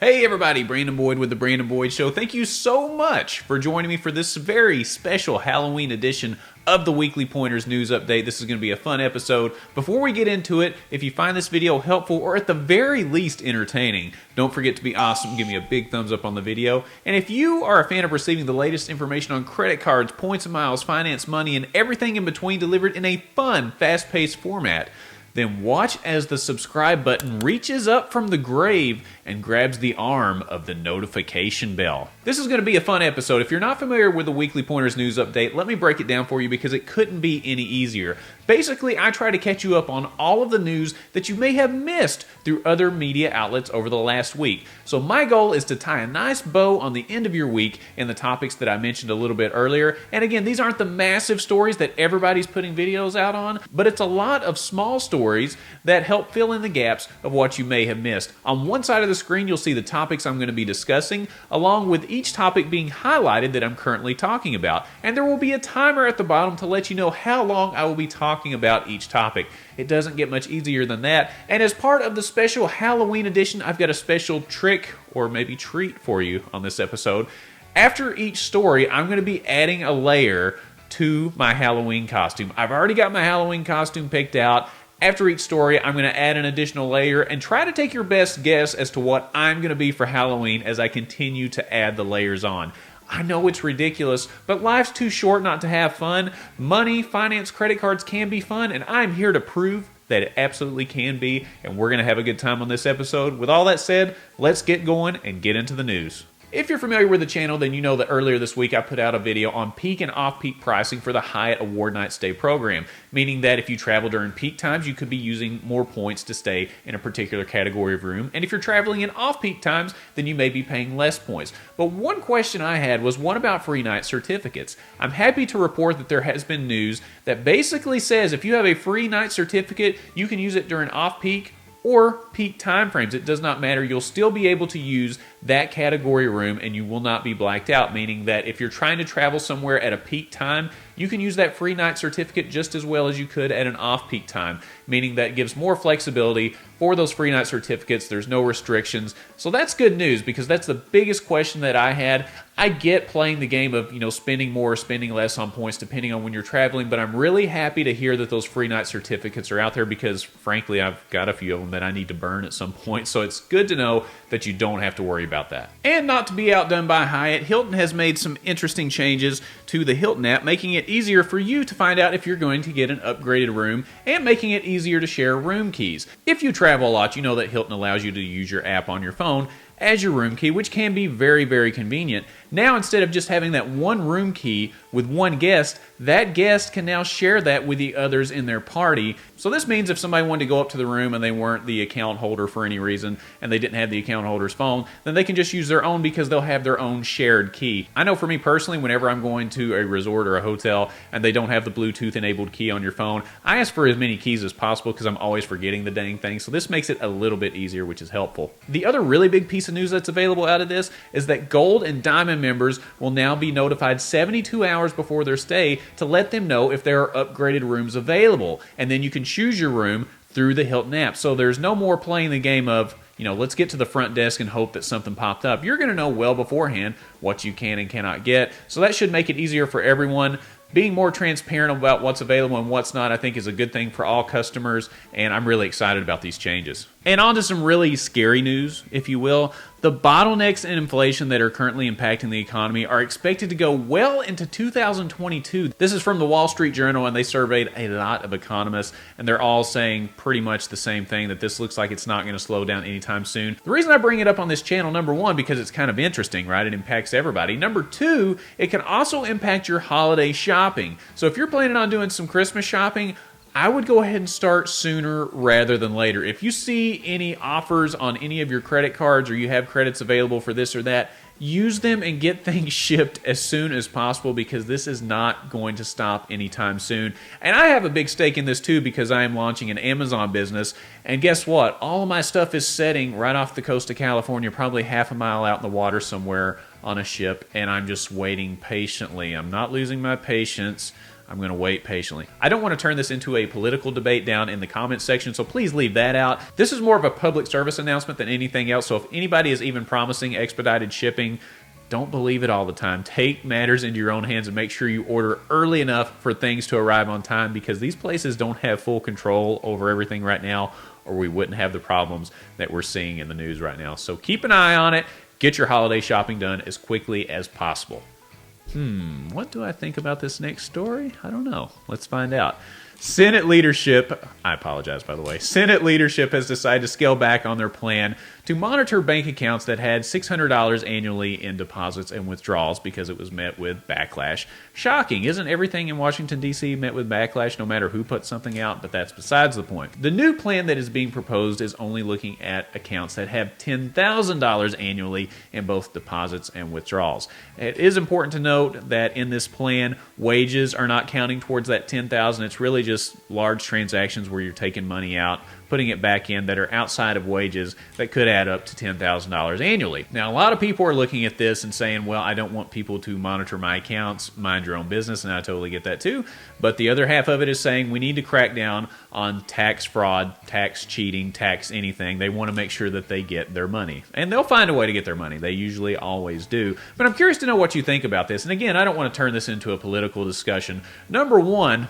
Hey everybody, Brandon Boyd with The Brandon Boyd Show. Thank you so much for joining me for this very special Halloween edition of the Weekly Pointers News Update. This is going to be a fun episode. Before we get into it, if you find this video helpful or at the very least entertaining, don't forget to be awesome. Give me a big thumbs up on the video. And if you are a fan of receiving the latest information on credit cards, points and miles, finance, money, and everything in between delivered in a fun, fast-paced format, then watch as the subscribe button reaches up from the grave and grabs the arm of the notification bell. This is going to be a fun episode. If you're not familiar with the Weekly Pointers News Update, let me break it down for you because it couldn't be any easier. Basically, I try to catch you up on all of the news that you may have missed through other media outlets over the last week. So my goal is to tie a nice bow on the end of your week in the topics that I mentioned a little bit earlier. And again, these aren't the massive stories that everybody's putting videos out on, but it's a lot of small stories that help fill in the gaps of what you may have missed. On one side of the screen, you'll see the topics I'm going to be discussing, along with each topic being highlighted that I'm currently talking about. And there will be a timer at the bottom to let you know how long I will be talking about each topic. It doesn't get much easier than that. And as part of the special Halloween edition, I've got a special trick or maybe treat for you on this episode. After each story, I'm going to be adding a layer to my Halloween costume. I've already got my Halloween costume picked out. After each story, I'm going to add an additional layer and try to take your best guess as to what I'm going to be for Halloween as I continue to add the layers on. I know it's ridiculous, but life's too short not to have fun. Money, finance, credit cards can be fun, and I'm here to prove that it absolutely can be, and we're going to have a good time on this episode. With all that said, let's get going and get into the news. If you're familiar with the channel, then you know that earlier this week I put out a video on peak and off-peak pricing for the Hyatt Award Night Stay program, meaning that if you travel during peak times, you could be using more points to stay in a particular category of room, and if you're traveling in off-peak times, then you may be paying less points. But one question I had was one about free night certificates. I'm happy to report that there has been news that basically says if you have a free night certificate, you can use it during off-peak or peak time frames. It does not matter. You'll still be able to use that category room and you will not be blacked out, meaning that if you're trying to travel somewhere at a peak time, you can use that free night certificate just as well as you could at an off-peak time, meaning that gives more flexibility for those free night certificates. There's no restrictions. So that's good news because that's the biggest question that I had. I get playing the game of, spending more or spending less on points depending on when you're traveling, but I'm really happy to hear that those free night certificates are out there because, frankly, I've got a few of them that I need to burn at some point, so it's good to know that you don't have to worry about that. And not to be outdone by Hyatt, Hilton has made some interesting changes to the Hilton app, making it easier for you to find out if you're going to get an upgraded room and making it easier to share room keys. If you travel a lot, you know that Hilton allows you to use your app on your phone as your room key, which can be very, very convenient. Now, instead of just having that one room key with one guest, that guest can now share that with the others in their party. So this means if somebody wanted to go up to the room and they weren't the account holder for any reason and they didn't have the account holder's phone, then they can just use their own because they'll have their own shared key. I know for me personally, whenever I'm going to a resort or a hotel and they don't have the Bluetooth enabled key on your phone, I ask for as many keys as possible because I'm always forgetting the dang thing. So this makes it a little bit easier, which is helpful. The other really big piece of news that's available out of this is that Gold and Diamond members will now be notified 72 hours before their stay to let them know if there are upgraded rooms available. And then you can choose your room through the Hilton app. So there's no more playing the game of, let's get to the front desk and hope that something popped up. You're going to know well beforehand what you can and cannot get. So that should make it easier for everyone. Being more transparent about what's available and what's not, I think, is a good thing for all customers, and I'm really excited about these changes. And on to some really scary news, if you will. The bottlenecks and inflation that are currently impacting the economy are expected to go well into 2022. This is from the Wall Street Journal, and they surveyed a lot of economists, and they're all saying pretty much the same thing, that this looks like it's not going to slow down anytime soon. The reason I bring it up on this channel, number one, because it's kind of interesting, right? It impacts everybody. Number two, it can also impact your holiday shopping. So if you're planning on doing some Christmas shopping, I would go ahead and start sooner rather than later. If you see any offers on any of your credit cards or you have credits available for this or that, use them and get things shipped as soon as possible because this is not going to stop anytime soon. And I have a big stake in this too because I am launching an Amazon business. And guess what? All of my stuff is setting right off the coast of California, probably half a mile out in the water somewhere on a ship, and I'm just waiting patiently. I'm not losing my patience. I'm going to wait patiently. I don't want to turn this into a political debate down in the comments section, so please leave that out. This is more of a public service announcement than anything else, so if anybody is even promising expedited shipping, don't believe it all the time. Take matters into your own hands and make sure you order early enough for things to arrive on time, because these places don't have full control over everything right now, or we wouldn't have the problems that we're seeing in the news right now. So keep an eye on it. Get your holiday shopping done as quickly as possible. What do I think about this next story? I don't know. Let's find out. Senate leadership, I apologize by the way, Senate leadership has decided to scale back on their plan to monitor bank accounts that had $600 annually in deposits and withdrawals because it was met with backlash. Shocking. Isn't everything in Washington, D.C. met with backlash no matter who puts something out? But that's besides the point. The new plan that is being proposed is only looking at accounts that have $10,000 annually in both deposits and withdrawals. It is important to note that in this plan, wages are not counting towards that $10,000. It's really just large transactions where you're taking money out, putting it back in that are outside of wages that could add up to $10,000 annually. Now, a lot of people are looking at this and saying, well, I don't want people to monitor my accounts, mind your own business, and I totally get that too. But the other half of it is saying we need to crack down on tax fraud, tax cheating, tax anything. They want to make sure that they get their money. And they'll find a way to get their money. They usually always do. But I'm curious to know what you think about this. And again, I don't want to turn this into a political discussion. Number one,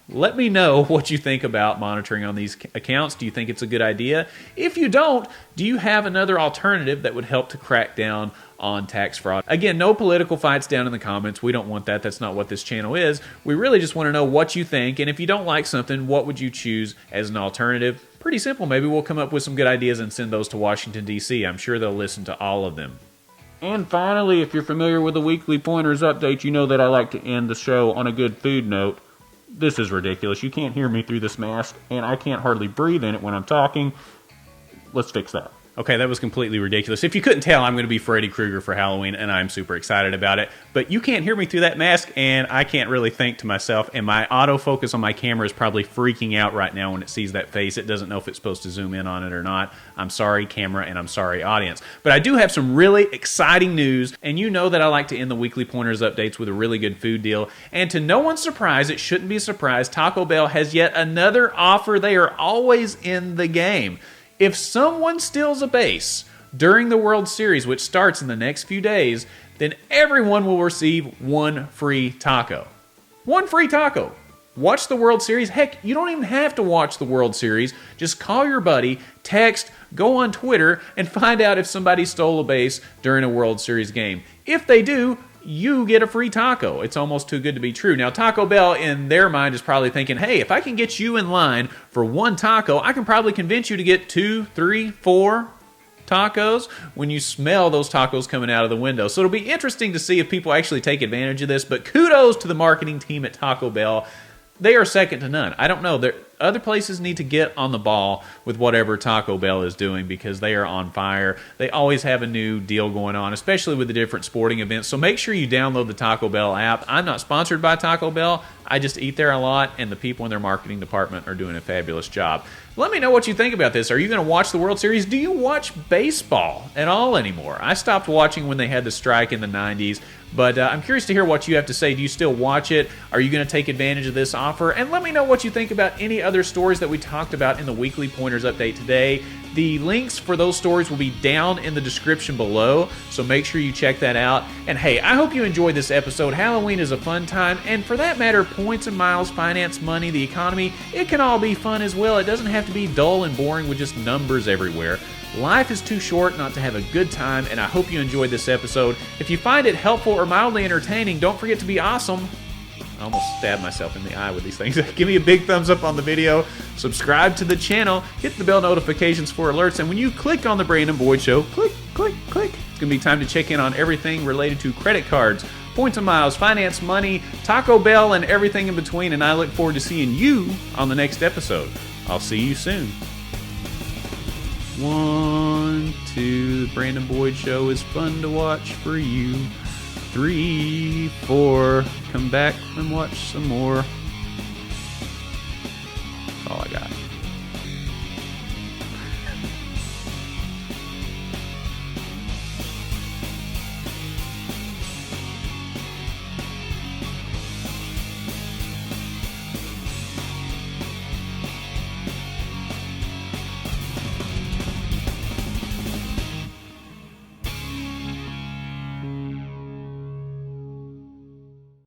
let me know what you think about monitoring on these accounts. Do you think it's a good idea? If you don't, do you have another alternative that would help to crack down on tax fraud? Again, no political fights down in the comments. We don't want that. That's not what this channel is. We really just want to know what you think. And if you don't like something, what would you choose as an alternative? Pretty simple. Maybe we'll come up with some good ideas and send those to Washington, D.C. I'm sure they'll listen to all of them. And finally, if you're familiar with the Weekly Pointers Update, you know that I like to end the show on a good food note. This is ridiculous. You can't hear me through this mask, and I can't hardly breathe in it when I'm talking. Let's fix that. Okay, that was completely ridiculous. If you couldn't tell, I'm going to be Freddy Krueger for Halloween, and I'm super excited about it. But you can't hear me through that mask, and I can't really think to myself. And my autofocus on my camera is probably freaking out right now when it sees that face. It doesn't know if it's supposed to zoom in on it or not. I'm sorry, camera, and I'm sorry, audience. But I do have some really exciting news, and you know that I like to end the Weekly Pointers updates with a really good food deal. And to no one's surprise, it shouldn't be a surprise, Taco Bell has yet another offer. They are always in the game. If someone steals a base during the World Series, which starts in the next few days, then everyone will receive one free taco. One free taco. Watch the World Series. Heck, you don't even have to watch the World Series. Just call your buddy, text, go on Twitter, and find out if somebody stole a base during a World Series game. If they do, you get a free taco. It's almost too good to be true. Now, Taco Bell, in their mind, is probably thinking, hey, if I can get you in line for one taco, I can probably convince you to get 2, 3, 4 tacos when you smell those tacos coming out of the window. So it'll be interesting to see if people actually take advantage of this, but kudos to the marketing team at Taco Bell. They are second to none. I don't know. Other places need to get on the ball with whatever Taco Bell is doing because they are on fire. They always have a new deal going on, especially with the different sporting events. So make sure you download the Taco Bell app. I'm not sponsored by Taco Bell. I just eat there a lot, and the people in their marketing department are doing a fabulous job. Let me know what you think about this. Are you going to watch the World Series? Do you watch baseball at all anymore? I stopped watching when they had the strike in the 90s, but I'm curious to hear what you have to say. Do you still watch it? Are you going to take advantage of this offer? And let me know what you think about any other stories that we talked about in the Weekly Pointers Update today. The links for those stories will be down in the description below, so make sure you check that out. And hey, I hope you enjoyed this episode. Halloween is a fun time, and for that matter, points and miles, finance, money, the economy, it can all be fun as well. It doesn't have to be dull and boring with just numbers everywhere. Life is too short not to have a good time, and I hope you enjoyed this episode. If you find it helpful or mildly entertaining, don't forget to be awesome. I almost stabbed myself in the eye with these things. Give me a big thumbs up on the video, subscribe to the channel, hit the bell notifications for alerts, and when you click on the Brandon Boyd Show, click, click, click. It's going to be time to check in on everything related to credit cards, points and miles, finance, money, Taco Bell, and everything in between, and I look forward to seeing you on the next episode. I'll see you soon. 1, 2, the Brandon Boyd Show is fun to watch for you. 3, 4, come back and watch some more.